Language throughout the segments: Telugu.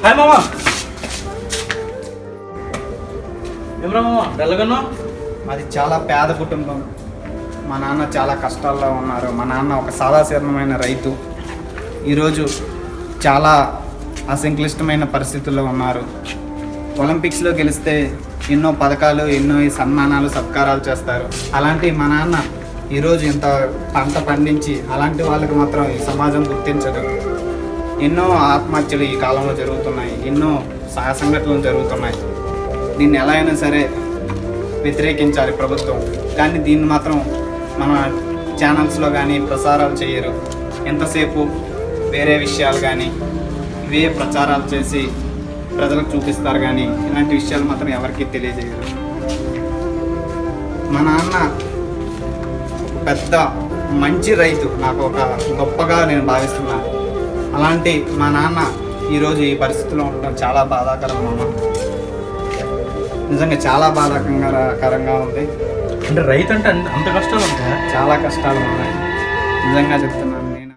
హాయ్ మామా. ఏమరా మామా డల్గన్నా? అది చాలా పేద కుటుంబం. మా నాన్న చాలా కష్టాల్లో ఉన్నారు. మా నాన్న ఒక సాధారణమైన రైతు. ఈరోజు చాలా అసంక్లిష్టమైన పరిస్థితుల్లో ఉన్నారు. ఒలింపిక్స్లో గెలిస్తే ఎన్నో పథకాలు, ఎన్నో సన్మానాలు, సత్కారాలు చేస్తారు. అలాంటి మా నాన్న ఈరోజు ఇంత పంట పండించి అలాంటి వాళ్ళకి మాత్రం ఈ సమాజం గుర్తించదు. ఎన్నో ఆత్మహత్యలు ఈ కాలంలో జరుగుతున్నాయి, ఎన్నో సంఘటనలు జరుగుతున్నాయి. దీన్ని ఎలా అయినా సరే వ్యతిరేకించాలి ప్రభుత్వం. కానీ దీన్ని మాత్రం మన ఛానల్స్లో కానీ ప్రసారాలు చేయరు. ఎంతసేపు వేరే విషయాలు కానీ ఇవే ప్రచారాలు చేసి ప్రజలకు చూపిస్తారు, కానీ ఇలాంటి విషయాలు మాత్రం ఎవరికీ తెలియజేయరు. మా నాన్న పెద్ద మంచి రైతు, నాకు ఒక గొప్పగా నేను భావిస్తున్నాను. అలాంటి మా నాన్న ఈరోజు ఈ పరిస్థితిలో ఉండడం చాలా బాధాకరం అమ్మ. నిజంగా చాలా బాధాకరంగా ఉంది. అంటే రైతు అంటే అంత కష్టాలు ఉంటాయా? చాలా కష్టాలు ఉన్నాయి, నిజంగా చెప్తున్నాను నేను.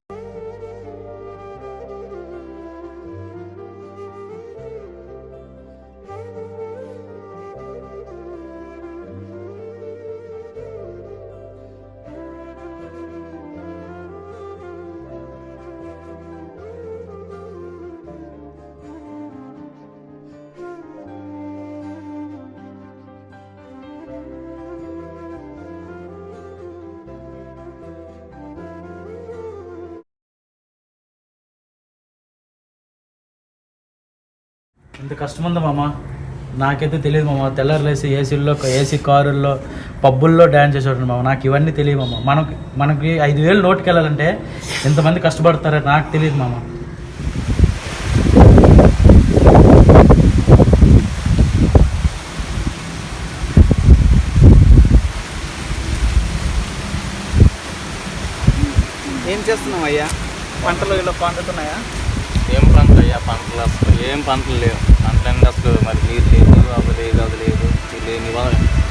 ఇంత కష్టం ఉందా మామ? నాకైతే తెలియదు మామ. తెల్లారులేసి ఏసీ కారుల్లో పబ్బుల్లో డ్యాన్స్ చేసేవాడు మామ. నాకు ఇవన్నీ తెలియదు మామ. మనకి 5,000 నోటుకి వెళ్ళాలంటే ఎంతమంది కష్టపడతారో నాకు తెలియదు మామ. ఏం చేస్తున్నావు అయ్యా? పంటలు ఇలా పండుతున్నాయా? ఏం పంటలు అయ్యా? పంటలు అసలు ఏం పంటలు లేవు. పంటలన్నీ అసలు మరి నీరు లేదు, అది లేదు లేని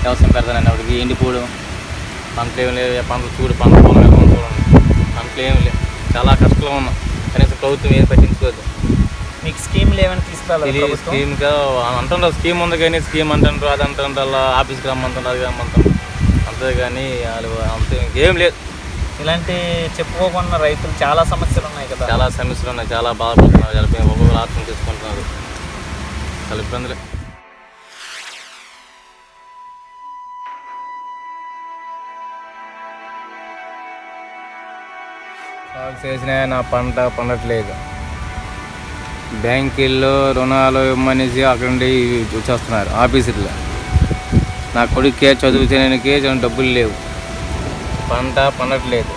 వ్యవసాయం పెడతానండి. అప్పటికి ఎండిపోవడం, పంటలు ఏమి లేవు. పంటలు చూడు, పంట పొలం చూడండి, పంటలు ఏమి లేవు. చాలా కష్టంలో ఉన్నాం. కనీసం ప్రభుత్వం ఏం పట్టించుకోదు. మీకు స్కీమ్లు ఏమైనా తీసుకురావాలి? స్కీమ్గా అంటుంటారు, స్కీమ్ ఉంది కానీ స్కీమ్ అంటుంటారు, అది అంటుంటారు, ఆఫీస్కి రమ్మంటారు, అది రమ్మంటారు, అంతే కానీ వాళ్ళు అంతే ఇంకేం లేదు. ఇలాంటి చెప్పుకోకుండా రైతులు చాలా సమస్యలు ఉన్నాయి కదా. చాలా సమస్యలు ఉన్నాయి, చాలా బాధపడుతున్నారు. ఒక్కొక్కరు ఆత్మ తీసుకుంటున్నారు, చాలా ఇబ్బందులే. సాగు చేసినా నా పంట పండట్లేదు. బ్యాంకుల్లో రుణాలు ఇవ్వమనేసి అక్కడ నుండి వచ్చేస్తున్నారు ఆఫీసుల్లో. నా కొడుకే చదువు చేయడానికి డబ్బులు లేవు, పంట పండట్లేదు.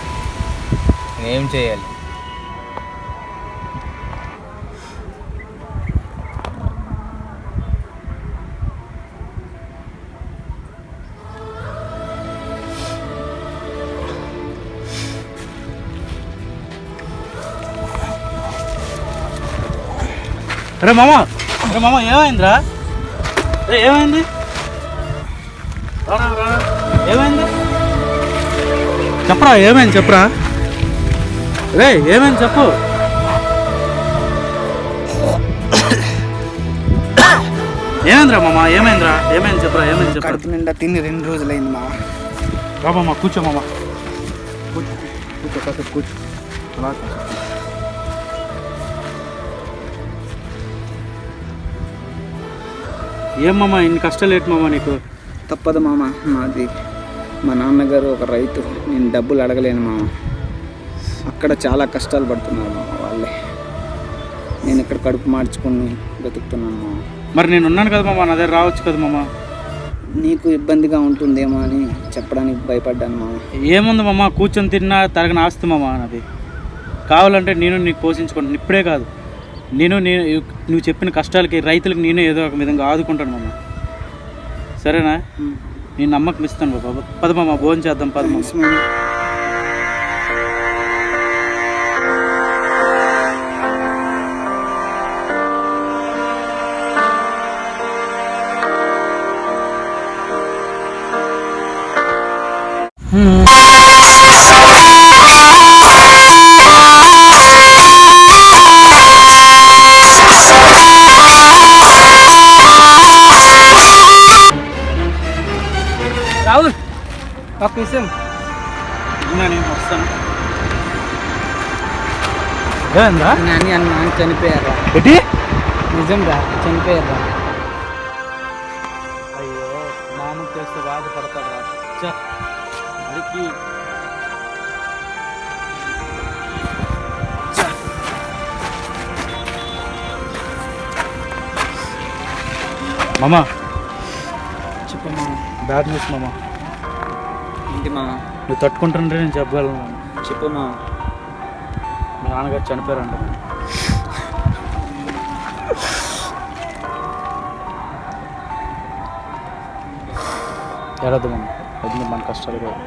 నేనేం చేయాలి? అరే మామ, ఏమైందిరా? ఏమైంది? ఏమైంది చెప్పరా? ఏమైంది చెప్పరా? రే ఏమైంది చెప్పు. ఏమైందిరా మామ? ఏమైంది చెప్పరా? ఏమైంది చెప్పరా? కడుపు నిండా తిని 2 రోజులైంది మామ. రా మామ, కూర్చో మామ, కూర్చో. ఏం మామ ఇన్ని కష్టాలు ఏంటి మామ నీకు? తప్పదు మామ, మాది మా నాన్నగారు ఒక రైతు. నేను డబ్బులు అడగలేను మామ. అక్కడ చాలా కష్టాలు పడుతున్నారు మామ వాళ్ళే. నేను ఇక్కడ కడుపు మార్చుకుని బతుకుతున్నాను మామ. మరి నేను ఉన్నాను కదా మామ, నా దగ్గర రావచ్చు కదా మామ. నీకు ఇబ్బందిగా ఉంటుందేమో అని చెప్పడానికి భయపడ్డాను మామ. ఏముంది మామ, కూర్చొని తిన్నా తరగని ఆస్తి మామ నాది. కావాలంటే నేను నీకు పోషించుకుంటాను. ఇప్పుడే కాదు, నువ్వు చెప్పిన కష్టాలకి రైతులకు నేను ఏదో ఒక విధంగా ఆదుకుంటాను మామ. సరేనా? నేను నమ్మకం ఇస్తాను బాబా. పద మామ, భోజనం చేద్దాం. పద మామ. పీసం నేను వస్తాను. ఏందా నాని అన్న చనిపోయారా? ఏంటి? నిజం రా, చనిపోయారా? అయ్యో మామూలు చేస్తే బాధపడతాడు రా. అడిగి మామా చెప్పు మామ. బ్యాడ్ న్యూస్ మామా. ఏంటి మామ? నువ్వు తట్టుకుంటుంటే నేను చెప్పగలను మామ. చెప్పు మామ. మీ నాన్నగారు చనిపోయారంట. ఏడద్దు మనం ఎందుకంటే మన కష్టాలు కాదు.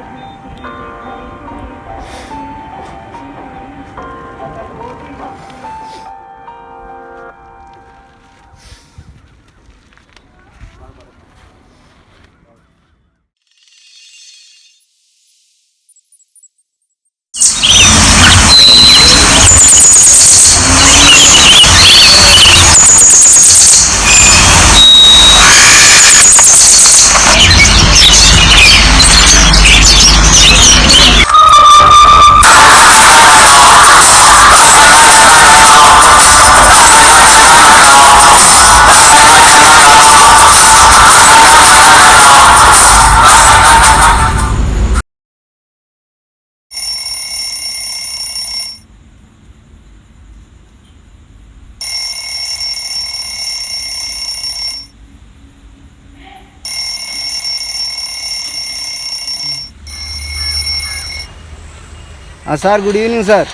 Sir good evening sir.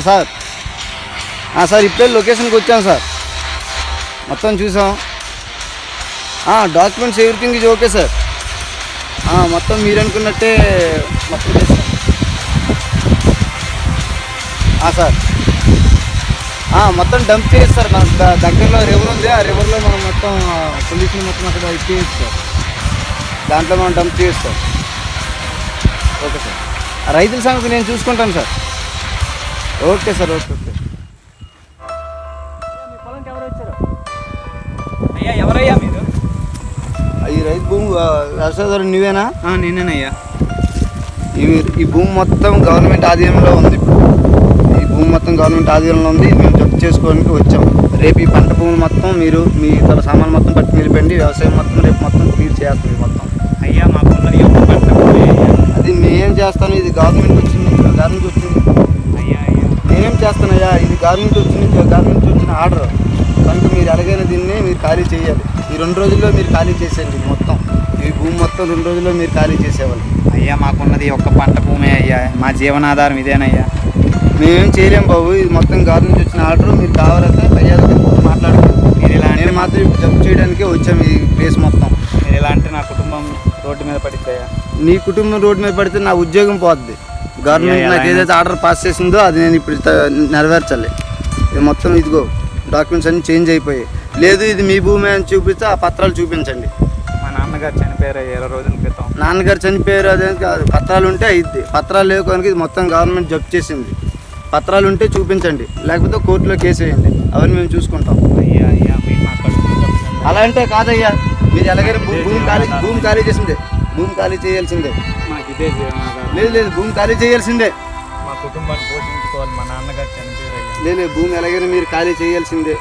Sir sir ఇప్పుడే లొకేషన్కి వచ్చాం సార్. మొత్తం చూసాం. డాక్యుమెంట్స్ ఎవ్రీథింగ్ ఇది ఓకే సార్. మొత్తం మీరు అనుకున్నట్టే మొత్తం చేస్తాం. సార్ మొత్తం డంప్ చేయొచ్చు సార్. మన దగ్గరలో రివర్ ఉంది. ఆ రివర్లో మనం మొత్తం పొల్యూషన్ మొత్తం అక్కడ ఇచ్చేయచ్చు సార్. దాంట్లో మనం డంప్ చేయొచ్చు సార్. Okay sir. రైతుల సంగతి నేను చూసుకుంటాను sir. Okay sir. Okay okay. అయ్యా ఎవరయ్యా మీరు? ఈ రైతు భూమి వ్యవసాయదారు నువ్వేనా? నేనేనయ్యా. ఈ భూమి మొత్తం గవర్నమెంట్ ఆధీనంలో ఉంది. ఈ భూమి మొత్తం గవర్నమెంట్ ఆధీనంలో ఉంది. మేము జప్తు చేసుకోవడానికి వచ్చాం. రేపు ఈ పంట భూమి మొత్తం మీరు మీ తన సామాన్ మొత్తం పట్టి నిలిపండి. వ్యవసాయం మొత్తం రేపు మొత్తం క్లియర్ చేస్తుంది మొత్తం. అయ్యా మాకున్నది ఒక పంట భూమి. అది నేనేం చేస్తాను? ఇది గవర్నమెంట్ వచ్చింది. గవర్నమెంట్ వచ్చింది. అయ్యా అయ్యా నేనేం చేస్తానయ్యా? ఇది గవర్నమెంట్ వచ్చింది. గవర్నమెంట్ వచ్చిన ఆర్డర్ కనుక మీరు ఎలాగైనా దీన్ని మీరు ఖాళీ చేయాలి. ఈ 2 రోజుల్లో మీరు ఖాళీ చేసేయండి మొత్తం. ఈ భూమి మొత్తం 2 రోజుల్లో మీరు ఖాళీ చేసేవాళ్ళు. అయ్యా మాకున్నది ఒక్క పంట భూమి అయ్యా. మా జీవనాధారం ఇదేనయ్యా. మేమేం చేయలేం బాబు. ఇది మొత్తం గవర్నమెంట్ వచ్చిన ఆర్డర్. మీరు కావాలంటే పయ్యాలు మాట్లాడుకోండి. మీరు ఇలా నేను మాత్రం జప్తు చేయడానికే వచ్చాము ఈ ప్లేస్ మొత్తం. మీరు ఎలా అంటే నా కుటుంబం రోడ్డు మీద పడిద్దయ్యా. నీ కుటుంబం రోడ్డు మీద పడితే నా ఉద్యోగం పోద్ది. గవర్నమెంట్ నాకు ఏదైతే ఆర్డర్ పాస్ చేసిందో అది నేను ఇప్పుడు నెరవేర్చాలి. ఇది మొత్తం ఇదిగో డాక్యుమెంట్స్ అన్నీ చేంజ్ అయిపోయాయి. లేదు ఇది మీ భూమి అని చూపిస్తే ఆ పత్రాలు చూపించండి. మా నాన్నగారు చనిపోయారు 20 రోజుల క్రితం. నాన్నగారు చనిపోయారు అదే కాదు. పత్రాలు ఉంటే అయిద్ది. పత్రాలు లేకపోతే ఇది మొత్తం గవర్నమెంట్ జప్తు చేసింది. పత్రాలు ఉంటే చూపించండి. లేకపోతే కోర్టులో కేసు వేయండి. అవన్నీ మేము చూసుకుంటాం. అయ్యా అయ్యా మీరు మా కడుపు. అలా అంటే కాదయ్యా. మీరు ఎలాగైనా భూమి ఖాళీ చేసిందే. భూమి ఖాళీ చేయాల్సిందే. మాకు ఇదే జీవనాధారం. లేదు భూమి ఖాళీ చేయాల్సిందే. మా కుటుంబాన్ని పోషించుకోవాలి. మా నాన్నగారు చనిపోయారు. లేదు భూమి ఎలాగైనా మీరు ఖాళీ చేయాల్సిందే.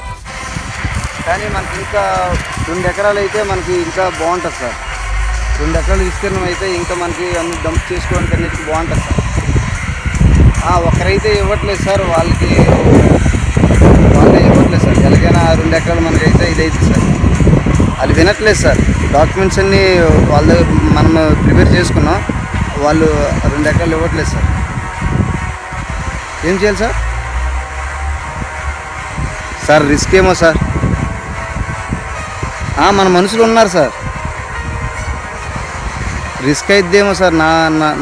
కానీ మనకి ఇంకా 2 ఎకరాలు అయితే మనకి ఇంకా బాగుంటుంది సార్. 2 ఎకరాలు విస్తీర్ణం అయితే ఇంకా మనకి అన్ని డంప్ చేసుకోవడానికి అన్నిటికీ బాగుంటుంది సార్. ఒకరైతే ఇవ్వట్లేదు సార్. వాళ్ళే ఇవ్వట్లేదు సార్. ఎలాగైనా 2 ఎకరాలు మనకైతే ఇదైతే సార్. వాళ్ళు వినట్లేదు సార్. డాక్యుమెంట్స్ అన్నీ వాళ్ళ దగ్గర మనం ప్రిపేర్ చేసుకున్నాం. వాళ్ళు 2 ఎకరాలు ఇవ్వట్లేదు సార్. ఏం చేయాలి సార్? సార్ రిస్క్ ఏమో సార్. మన మనుషులు ఉన్నారు సార్. Risk అయిద్దేమో sir.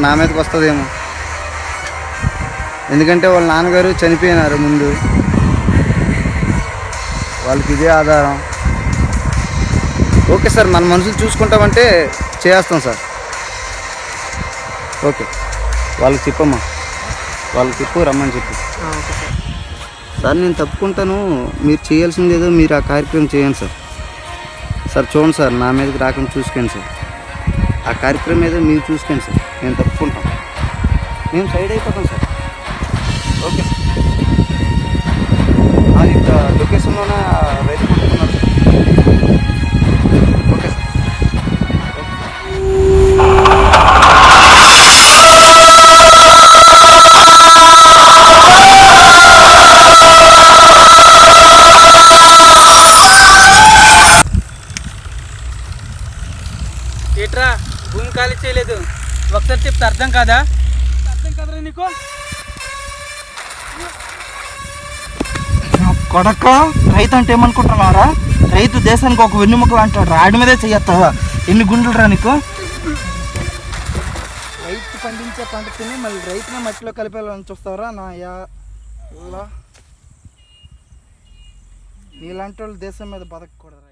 నా మీదకి వస్తుందేమో. ఎందుకంటే వాళ్ళ నాన్నగారు చనిపోయినారు ముందు. వాళ్ళకి ఇదే ఆధారం. ఓకే సార్ మన మనుషులు చూసుకుంటామంటే చేస్తాం సార్. ఓకే వాళ్ళకి చెప్పమ్మా. వాళ్ళకి చెప్పు రమ్మని చెప్పు. సార్ నేను తప్పుకుంటాను. మీరు చేయాల్సింది ఏదో మీరు ఆ కార్యక్రమం చేయండి సార్. సార్ చూడండి సార్ నా మీదకి రాకుండా చూసుకోండి సార్. ఆ కార్యక్రమం ఏదో మీరు చూసుకోండి సార్, మేము తప్పుకుంటాం, మేము సైడ్ అయిపోతాం సార్. ఓకే సార్, అది లొకేషన్లోనే రైతు కొట్టుకున్నారు సార్. Okay sir. ఏట్రా భూమి ఖాళీ చేయలేదు, ఒకసారి చెప్తే అర్థం కాదా? అర్థం కాదురా నీకు? కొడక, రైతు అంటే ఏమనుకుంటున్నారా? రైతు దేశానికి ఒక వెన్నెముక అంటాడు, ఆడి మీదే చెయ్యొస్తావా? ఎన్ని గుండెలు రా నీకు? రైతు పండించే పంట తిని మళ్ళీ రైతునే మట్టిలో కలిపేయాలని చూస్తావరా? నీలాంటి వాళ్ళు దేశం మీద బతకూడదు.